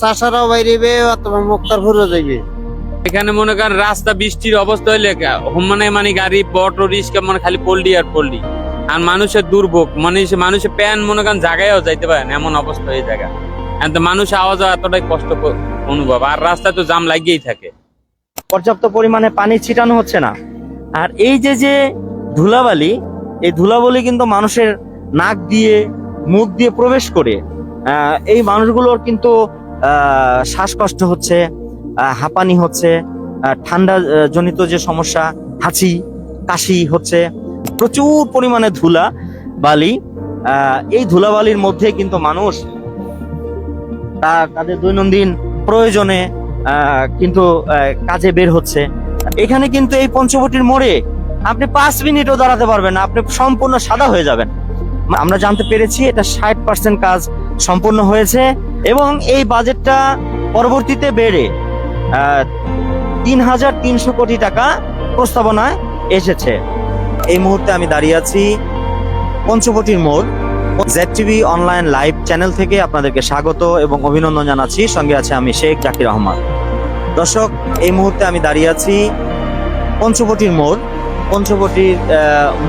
চাষারাও বাইরেবে অথবা মুক্তারপুরও যাইবে। এখানে মনে করেন রাস্তা বৃষ্টির অবস্থা হইলে মানে গাড়ি অটো রিক্সা মানে খালি পল্লি আর পল্লি, আর মানুষের দুর্ভোগ, মানুষের প্যান মনে করেন জায়গায়ও যাইতে পারে না এমন অবস্থা হয়ে জায়গা। মানুষ আওয়া যাওয়া এতটাই কষ্ট অনুভব, আর রাস্তায় তো জাম লাগিয়েই থাকে। পর্যাপ্ত পরিমাণে পানি ছিটানো হচ্ছে না। আর এই যে যে ধুলাবালি, এই ধুলাবালি কিন্তু মানুষের নাক দিয়ে মুখ দিয়ে প্রবেশ করে এই মানুষগুলোর কিন্তু শ্বাসকষ্ট হচ্ছে, হাঁপানি হচ্ছে, ঠান্ডা জনিত যে সমস্যা, হাঁচি কাশি হচ্ছে। প্রচুর পরিমাণে ধুলা বালি, এই ধুলাবালির মধ্যে কিন্তু মানুষ তাদের দৈনন্দিন প্রয়োজনে কিন্তু কাজে বের হচ্ছে। এখানে কিন্তু এই পঞ্চবটির মোড়ে আপনি 5 মিনিটও দাঁড়াতে পারবেন না, আপনি সম্পূর্ণ সাদা হয়ে যাবেন। আমরা জানতে পেরেছি এটা 60% কাজ সম্পূর্ণ হয়েছে এবং এই বাজেটটা পরবর্তীতে বেড়ে 3,300 কোটি টাকা প্রস্তাবনায় এসেছে। এই মুহূর্তে আমি দাঁড়িয়ে আছি পঞ্চবটির মোড়। ZTV অনলাইন লাইভ চ্যানেল থেকে আপনাদেরকে স্বাগত এবং অভিনন্দন জানাচ্ছি। সঙ্গে আছে আমি শেখ জাকির রহমান। দর্শক, এই মুহূর্তে আমি দাঁড়িয়ে আছি পঞ্চবটির মোড়। পঞ্চবটির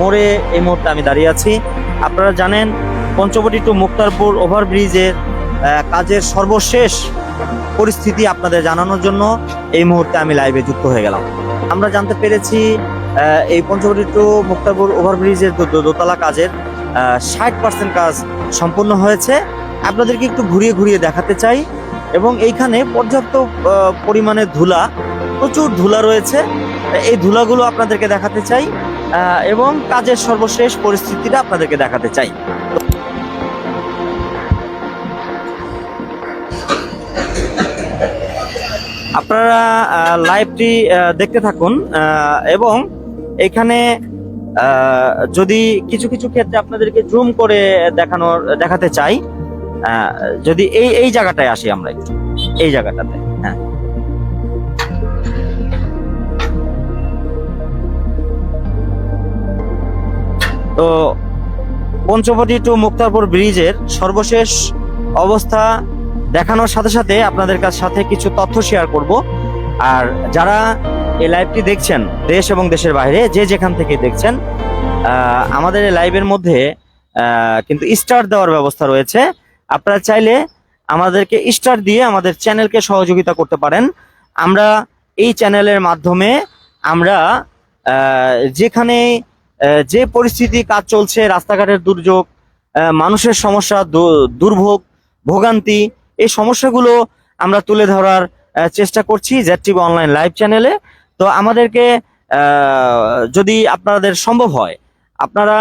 মোড়ে এই মুহূর্তে আমি দাঁড়িয়ে আছি। আপনারা জানেন পঞ্চবটি টু মুক্তারপুর ওভারব্রিজের কাজের সর্বশেষ পরিস্থিতি আপনাদের জানানোর জন্য এই মুহূর্তে আমি লাইভে যুক্ত হয়ে গেলাম। আমরা জানতে পেরেছি এই পঞ্চবটি টু মুক্তারপুর ওভারব্রিজের দোতলা কাজের 60% কাজ সম্পূর্ণ হয়েছে। আপনাদেরকে একটু ঘুরিয়ে ঘুরিয়ে দেখাতে চাই এবং এইখানে পর্যাপ্ত পরিমাণে ধুলা, প্রচুর ধুলা রয়েছে। এই ধুলাগুলো আপনাদেরকে দেখাতে চাই এবং কাজের সর্বশেষ পরিস্থিতিটা আপনাদেরকে দেখাতে চাই। আপনারা লাইভটি দেখতে থাকুন এবং এখানে যদি কিছু কিছু ক্ষেত্রে আপনাদেরকে জুম করে দেখাতে চাই, যদি এই জায়গাটায় আসি আমরা একটু, এই জায়গাটাতে। হ্যাঁ, তো পঞ্চবটি টু মুক্তারপুর ব্রিজের সর্বশেষ অবস্থা দেখানোর সাথে সাথে আপনাদের সাথে কিছু তথ্য শেয়ার করব। আর যারা এই লাইভটি দেখছেন দেশ এবং দেশের বাইরে, যে যেখান থেকে দেখছেন, আমাদের এই লাইভের মধ্যে কিন্তু স্টার দেওয়ার ব্যবস্থা রয়েছে। আপনারা চাইলে আমাদেরকে স্টার দিয়ে আমাদের চ্যানেলকে সহযোগিতা করতে পারেন। আমরা এই চ্যানেলের মাধ্যমে আমরা যেখানে যে পরিস্থিতি কাজ চলছে, রাস্তাঘাটের দুর্যোগ, মানুষের সমস্যা, দুর্ভোগ, ভোগান্তি, এই সমস্যাগুলো আমরা তুলে ধরার চেষ্টা করছি ZTV অনলাইন লাইভ চ্যানেলে। তো আমাদেরকে যদি আপনাদের সম্ভব হয়, আপনারা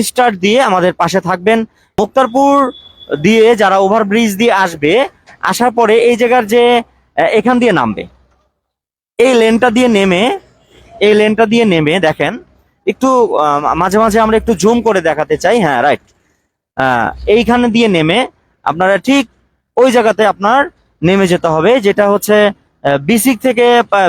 স্টার দিয়ে আমাদের পাশে থাকবেন। মুক্তারপুর দিয়ে যারা ওভারব্রিজ দিয়ে আসবে, আসার পরে এই জায়গার যে এখান দিয়ে নামবে, এই লেনটা দিয়ে নেমে দেখেন, একটু মাঝে মাঝে আমরা একটু জুম করে দেখাতে চাই। হ্যাঁ, রাইট। এইখানে দিয়ে নেমে আপনারা ঠিক ওই জায়গাতে আপনার নেমে যেতে হবে, যেটা হচ্ছে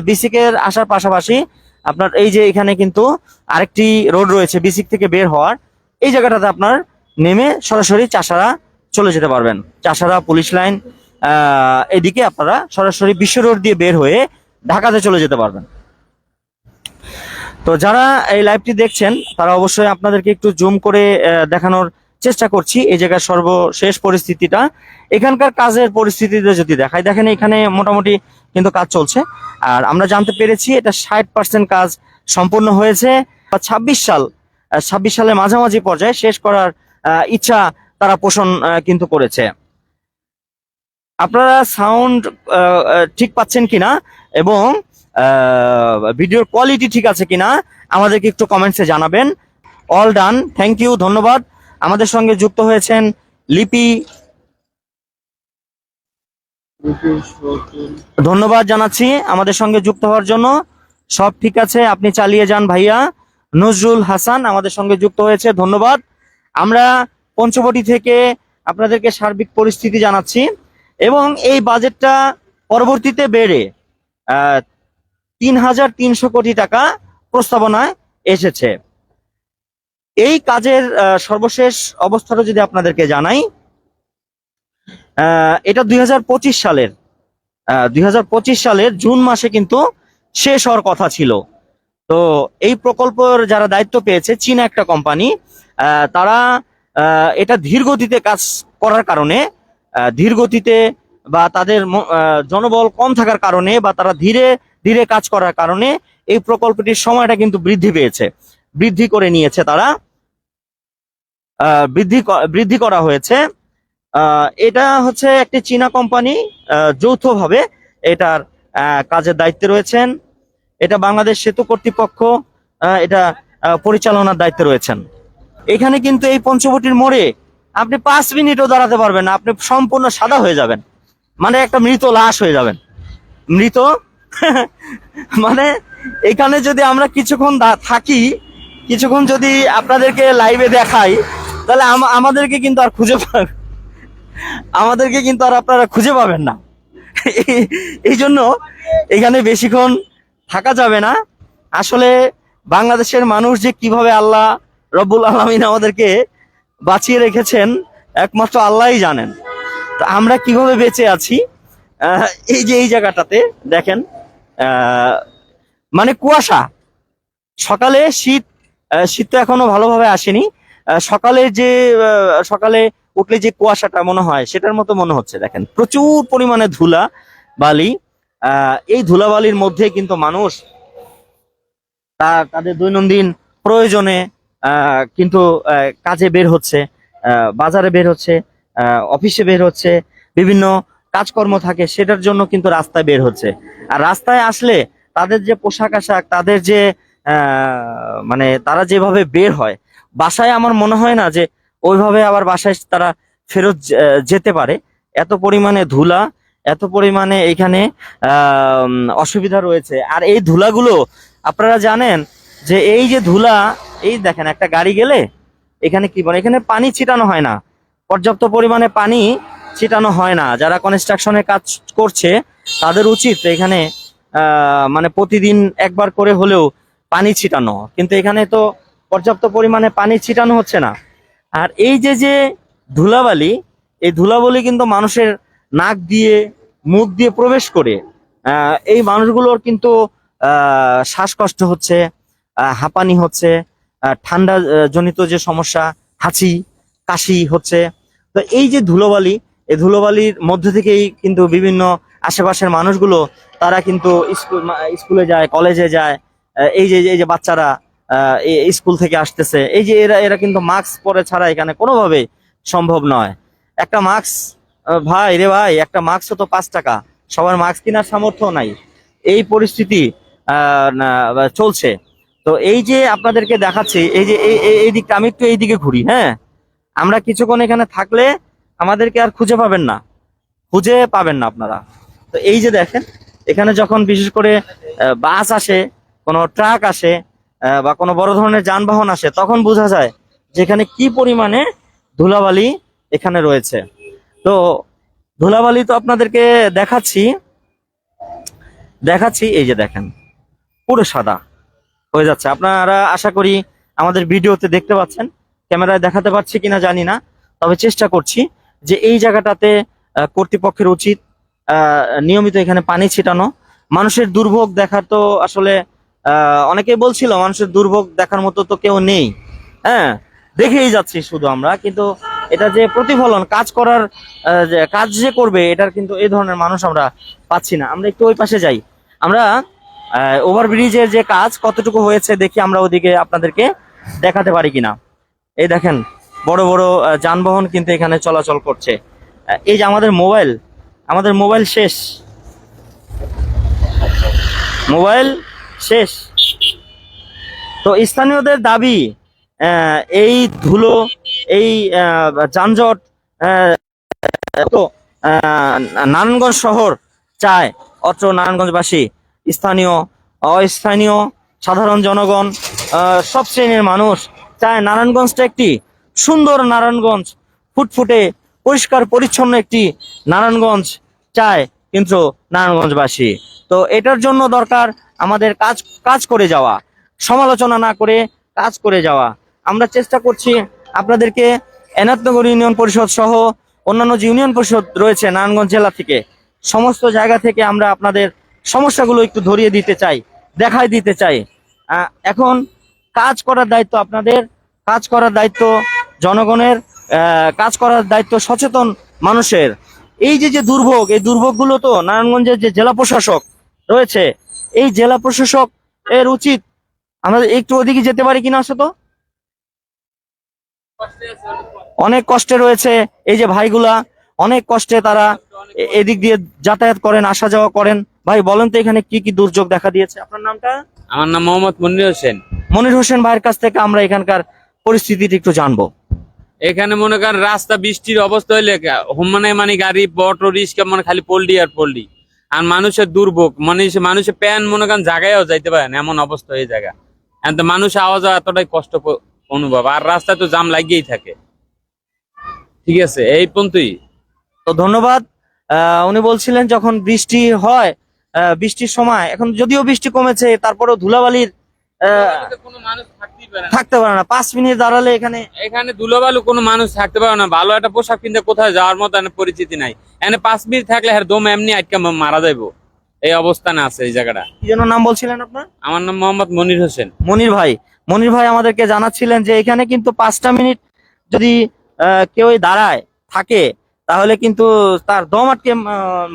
বিসিকের আসার পাশাপাশি আপনার এই যে এখানে কিন্তু আরেকটি রোড রয়েছে বিসিক থেকে বের হওয়ার। এই জায়গাটাতে আপনার নেমে সরাসরি চাষারা চলে যেতে পারবেন। চাষারা, পুলিশ লাইন, এদিকে আপনারা সরাসরি বিশ্ব রোড দিয়ে বের হয়ে ঢাকাতে চলে যেতে পারবেন। তো যারা এই লাইভটি দেখছেন তারা অবশ্যই আপনাদেরকে একটু জুম করে দেখানোর চেষ্টা করছি এই জায়গার সর্বশেষ পরিস্থিতিটা। এখানকার কাজের পরিস্থিতিতে যদি দেখাই, দেখেন এখানে মোটামুটি কিন্তু কাজ চলছে। আর আমরা জানতে পেরেছি এটা 60% কাজ সম্পূর্ণ হয়েছে। 26 সালের মাঝামাঝি পর্যায়ে শেষ করার ইচ্ছা তারা পোষণ কিন্তু করেছে। আপনারা সাউন্ড ঠিক পাচ্ছেন কিনা এবং ভিডিওর কোয়ালিটি ঠিক আছে কিনা আমাদেরকে একটু কমেন্টসে জানাবেন। অল ডান, থ্যাংক ইউ, ধন্যবাদ। আমাদের সঙ্গে যুক্ত হয়েছেন লিপি, ধন্যবাদ জানাচ্ছি আমাদের সঙ্গে যুক্ত হওয়ার জন্য। সব ঠিক আছে, আপনি চালিয়ে যান ভাইয়া। নজরুল হাসান আমাদের সঙ্গে যুক্ত হয়েছে, ধন্যবাদ। আমরা পঞ্চবটি থেকে আপনাদেরকে সার্বিক পরিস্থিতি জানাচ্ছি এবং এই বাজেটটা পরবর্তীতে বেড়ে 3,300 কোটি টাকা প্রস্তাবনায় এসেছে। এই কাজের সর্বশেষ অবস্থাটা যদি আপনাদেরকে জানাই, এটা 2025 সালের 2025 সালের জুন মাসে কিন্তু শেষ হওয়ার কথা ছিল। তো এই প্রকল্পের যারা দায়িত্ব পেয়েছে চীনা একটা কোম্পানি, তারা এটা ধীর গতিতে কাজ করার কারণে, ধীর গতিতে বা তাদের জনবল কম থাকার কারণে বা তারা ধীরে ধীরে কাজ করার কারণে এই প্রকল্পটির সময়টা কিন্তু বৃদ্ধি করে নিয়েছে তারা, বৃদ্ধি করা হয়েছে। এটা হচ্ছে একটি চীনা কোম্পানি যৌথভাবে এটার কাজের দায়িত্বে রয়েছেন। এটা বাংলাদেশ সেতু কর্তৃপক্ষ এটা পরিচালনার দায়িত্বে রয়েছেন। এখানে কিন্তু এই পঞ্চবটির মোড়ে আপনি 5 মিনিটও দাঁড়াতে পারবেন না, আপনি সম্পূর্ণ সাদা হয়ে যাবেন, মানে একটা মৃত লাশ হয়ে যাবেন, মৃত মানে এখানে যদি আমরা কিছুক্ষণ থাকি, কিছুক্ষণ যদি আপনাদেরকে লাইভে দেখাই, তাহলে আমাদেরকে কিন্তু আর আপনারা খুঁজে পাবেন না। এই জন্য এখানে বেশিক্ষণ থাকা যাবে না। আসলে বাংলাদেশের মানুষ যে কিভাবে আল্লাহ রব্বুল আলামিন আমাদেরকে বাঁচিয়ে রেখেছেন একমাত্র আল্লাহই জানেন। তো আমরা কিভাবে বেঁচে আছি, এই যে এই জায়গাটাতে দেখেন, মানে কুয়াশা, সকালে শীত তো এখনো ভালোভাবে আসেনি। সকালে উঠলে যে কুয়াশাটা মনে হয় সেটার মতো মনে হচ্ছে। দেখেন প্রচুর পরিমাণে ধুলা বালি, এই ধুলাবালির মধ্যে কিন্তু মানুষ তাদের দৈনন্দিন প্রয়োজনে কিন্তু কাজে বের হচ্ছে, বাজারে বের হচ্ছে, অফিসে বের হচ্ছে, বিভিন্ন কাজকর্ম থাকে সেটার জন্য কিন্তু রাস্তায় বের হচ্ছে। আর রাস্তায় আসলে তাদের যে পোশাক আশাক, তাদের যে মানে তারা যেভাবে বের হয় বাসায়, আমার মনে হয় না যে ওইভাবে আবার বাসায় তারা ফেরত যেতে পারে। এত পরিমাণে ধুলা, এত পরিমাণে এখানে অসুবিধা রয়েছে। আর এই ধুলাগুলো আপনারা জানেন যে এই যে ধুলা, এই দেখেন একটা গাড়ি গেলে এখানে কি বলে, এখানে পানি ছিটানো হয় না, পর্যাপ্ত পরিমাণে পানি ছিটানো হয় না। যারা কনস্ট্রাকশনের কাজ করছে তাদের উচিত এখানে মানে প্রতিদিন একবার করে হলেও পানি ছিটানো, কিন্তু এখানে তো পর্যাপ্ত পরিমাণে পানি ছিটানো হচ্ছে না। আর এই যে ধুলাবালি, এই ধুলাবালি কিন্তু মানুষের নাক দিয়ে মুখ দিয়ে প্রবেশ করে এই মানুষগুলোর কিন্তু শ্বাসকষ্ট হচ্ছে, হাঁপানি হচ্ছে, ঠান্ডা জনিত যে সমস্যা, হাঁচি কাশি হচ্ছে। তো এই যে ধুলোবালি, এই ধুলোবালির মধ্যে থেকেই কিন্তু বিভিন্ন আশেপাশের মানুষগুলো তারা কিন্তু স্কুলে যায়, কলেজে যায়। এই যে বাচ্চারা স্কুল থেকে আসতেছে, এই যে এরা কিন্তু মাস্ক পরে ছাড়া এখানে কোনোভাবে সম্ভব নয়। একটা মাস্ক, ভাই রে ভাই, একটা মাস্ক তো 5 টাকা, সবার মাস্ক কেনার সামর্থ্য নাই, এই পরিস্থিতি চলছে। তো এই যে আপনাদেরকে দেখাচ্ছি, এই যে এই দিকটা, আমি একটু এইদিকে ঘুরি, হ্যাঁ, আমরা কিছুক্ষণ এখানে থাকলে আমাদেরকে আর খুঁজে পাবেন না আপনারা। তো এই যে দেখেন, এখানে যখন বিশেষ করে বাস আসে, কোনো ট্রাক আসে বা কোনো বড় ধরনের যানবাহন আসে, তখন বোঝা যায় যে এখানে কি পরিমাণে ধুলাবালি এখানে রয়েছে। তো ধুলাবালি তো আপনাদেরকে দেখাচ্ছি, এই যে দেখেন পুরো সাদা হয়ে যাচ্ছে। আপনারা আশা করি আমাদের ভিডিওতে দেখতে পাচ্ছেন, ক্যামেরায় দেখাতে পারছি কিনা জানি না, তবে চেষ্টা করছি যে এই জায়গাটাতে কর্তৃপক্ষের উচিত নিয়মিত এখানে পানি ছিটানো। মানুষের দুর্ভোগ দেখার তো আসলে অনেকেই বলছিল মানুষের দুর্ভোগ দেখার মতো তো কেউ নেই, হ্যাঁ, দেখেই যাচ্ছি শুধু আমরা, কিন্তু এটা যে প্রতিফলন কাজ যে করবে এটার কিন্তু এই ধরনের মানুষ আমরা পাচ্ছি না। আমরা একটু ওই পাশে যাই, আমরা ওভারব্রিজের যে কাজ কতটুকু হয়েছে দেখি, আমরা ওদিকে আপনাদেরকে দেখাতে পারি কিনা। এই দেখেন বড় বড় যানবাহন কিন্তু এখানে চলাচল করছে। এই যে আমাদের মোবাইল শেষ। তো স্থানীয়দের দাবি, এই ধুলো, এই যানজট তো নারায়ণগঞ্জ শহর চায়, অত্র নারায়ণগঞ্জবাসী, স্থানীয় অস্থানীয় সাধারণ জনগণ, সব শ্রেণীর মানুষ চায় নারায়ণগঞ্জটা একটি সুন্দর নারায়ণগঞ্জ, ফুটফুটে পরিষ্কার পরিচ্ছন্ন একটি নারায়ণগঞ্জ চায় কিন্তু নারায়ণগঞ্জবাসী। তো এটার জন্য দরকার আমাদের কাজ করে যাওয়া, সমালোচনা না করে কাজ করে যাওয়া। আমরা চেষ্টা করছি আপনাদেরকে এনায়তনগর ইউনিয়ন পরিষদ সহ অন্যান্য যে ইউনিয়ন পরিষদ রয়েছে নারায়ণগঞ্জ জেলা থেকে, সমস্ত জায়গা থেকে আমরা আপনাদের সমস্যাগুলো একটু ধরিয়ে দিতে চাই, দেখাই দিতে চাই। এখন কাজ করার দায়িত্ব আপনাদের, কাজ করার দায়িত্ব জনগণের, কাজ করার দায়িত্ব সচেতন মানুষের। এই যে যে দুর্ভোগ, এই দুর্ভোগগুলো তো নারায়ণগঞ্জের যে জেলা প্রশাসক রয়েছে, এই জেলা প্রশাসক এর উচিত আমরা একটু ওদিকে যেতে পারি কিনা। আসো তো, অনেক কষ্টে রয়েছে এই যে ভাইগুলা, অনেক কষ্টে তারা এদিক দিয়ে যাতায়াত করেন, আসা যাওয়া করেন। ভাই বলেন তো এখানে কি কি দুর্যোগ দেখা দিয়েছে? আপনার নামটা? আমার নাম মোহাম্মদ মনির হোসেন। মনির হোসেন ভাইয়ের কাছ থেকে আমরা এখানকার পরিস্থিতিটা একটু জানবো। এখানে মনে করেন রাস্তা বৃষ্টির অবস্থা হইলে মানে গাড়ি অটো রিক্সা মানে খালি পল্লি আর পল্লি। আর মানুষের দুর্ভোগ, মানুষের প্যান মনে করেন জায়গায়ও যাইতে পারে না, এমন অবস্থা হয়ে জায়গা। মানুষ আওয়া যাওয়া এতটাই কষ্ট অনুভব, আর রাস্তায় তো জাম লাগিয়েই থাকে। ঠিক আছে, এই পর্যন্তই। তো ধন্যবাদ। উনি বলছিলেন যখন বৃষ্টি হয়, বৃষ্টির সময়, এখন যদিও বৃষ্টি কমেছে তারপরেও ধুলাবালির কোনো মানুষ থাকতেই পারে না, থাকতে পারে না। 5 মিনিট দাঁড়ালে এখানে ধুলোবালু কোনো মানুষ থাকতে পারে না। ভালো একটা পোশাক কিনতে কোথায় যাওয়ার মতো পরিচিতি নাই। এখানে 5 মিনিট থাকলে হ্যাঁ দম এমনি আটকে মারা যাইবো, এই অবস্থানে আছে এই জায়গাটা। কি যেন নাম বলছিলেন আপনার? আমার নাম মোহাম্মদ মনির হোসেন। মনির ভাই, মনির ভাই আমাদেরকে জানাচ্ছিলেন যে এখানে কিন্তু 5টা মিনিট যদি কেউ দাঁড়ায় থাকে তাহলে কিন্তু তার দম আটকে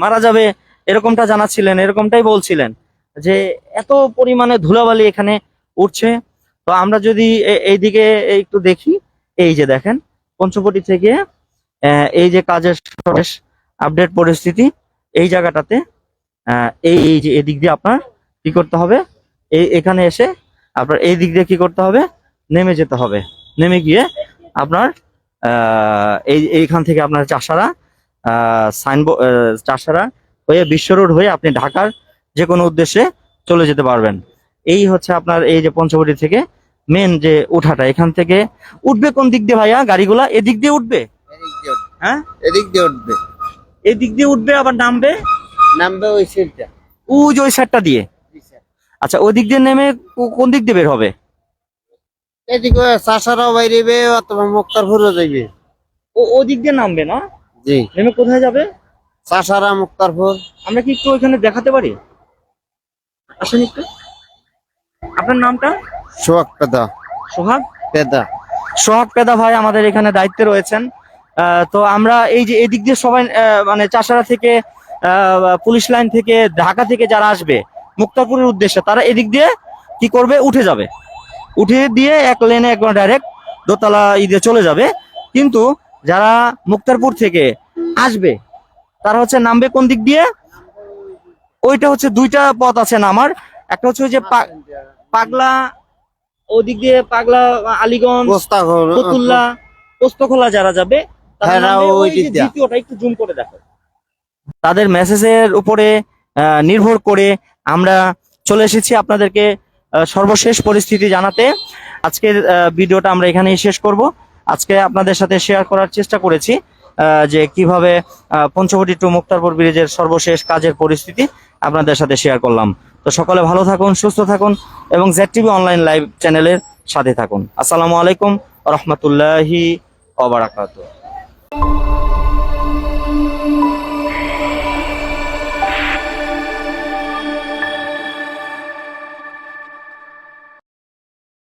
মারা যাবে, এরকমটা জানাচ্ছিলেন, এরকমটাই বলছিলেন যে এত পরিমাণে ধুলাবালি এখানে উঠছে। তো আমরা যদি এইদিকে একটু দেখি, এই যে দেখেন পঞ্চবটি থেকে এই যে কাজের শেষ আপডেট পরিস্থিতি এই জায়গাটাতে, এই যে এদিক দিয়ে আপনার কি করতে হবে, এখানে এসে আপনার এই দিক দিয়ে কি করতে হবে, নেমে যেতে হবে। নেমে গিয়ে আপনার এইখান থেকে আপনার চাষারা সাইনবোর্ড, চাষারা হয়ে বিশ্ব রোড হয়ে আপনি ঢাকার যে কোনো উদ্দেশ্যে চলে যেতে পারবেন। এই হচ্ছে আপনার এই যে পঞ্চবটি থেকে মেন যে উঠাটা, এখান থেকে উঠবে কোন দিক দিয়ে ভাইয়া গাড়িগুলা? এদিক দিয়ে উঠবে? হ্যাঁ, এদিক দিয়ে উঠবে, এদিক দিয়ে উঠবে, আবার নামবে নামবে ওই সিটটা, ওই সাইডটা দিয়ে। আচ্ছা, ওই দিক দিয়ে নেমে কোন দিক দিয়ে বের হবে? এদিকে চাষারাও বাইরেবে অথবা মুক্তারপুরও যাইবে। ও দিক দিয়ে নামবে না? জি, নেমে কোথায় যাবে? চাষারা মুক্তারপুর। আমরা কি একটু ওইখানে দেখাতে পারি? আসেন একটু। আপনার নামটা? সোহাগ পেদা। সোহাগ পেদা। সোহাগ পেদা ভাই আমাদের এখানে দায়িত্বে রয়েছেন। তো আমরা এই যে এদিক দিয়ে সবাই মানে চাষারা থেকে পুলিশ লাইন থেকে ঢাকা থেকে যারা আসবে মুক্তারপুরের উদ্দেশ্যে, তারা এদিক দিয়ে কি করবে, উঠে যাবে। উঠে দিয়ে এক লেনে একবার ডাইরেক্ট দোতলা ঈদে চলে যাবে। কিন্তু যারা মুক্তারপুর থেকে আসবে তারা হচ্ছে নামবে কোন দিক দিয়ে? ওইটা হচ্ছে দুইটা পথ আছে নামার। একটা হচ্ছে ওই যে পাগলা, ওদিক দিয়ে পাগলা, আলীগঞ্জ, ফতুল্লা, পোস্তখোলা যারা যাবে তারা নামবে ওই যে দ্বিতীয়টা, একটু জুম করে দেখো। তাদের মেসেজের উপরে নির্ভর করে আমরা চলে এসেছি আপনাদেরকে সর্বশেষ পরিস্থিতি জানাতে। আজকের ভিডিওটা আমরা এখানেই শেষ করব। আজকে আপনাদের সাথে শেয়ার করার চেষ্টা করেছি যে কিভাবে পঞ্চবটি টু মুক্তারপুর ব্রিজের সর্বশেষ কাজের পরিস্থিতি আপনাদের সাথে শেয়ার করলাম। তো সকলে ভালো থাকুন, সুস্থ থাকুন এবং ZTV অনলাইন লাইভ চ্যানেলের সাথে থাকুন। আসসালামু আলাইকুম ওয়া রাহমাতুল্লাহি ওয়া বারাকাতুহু।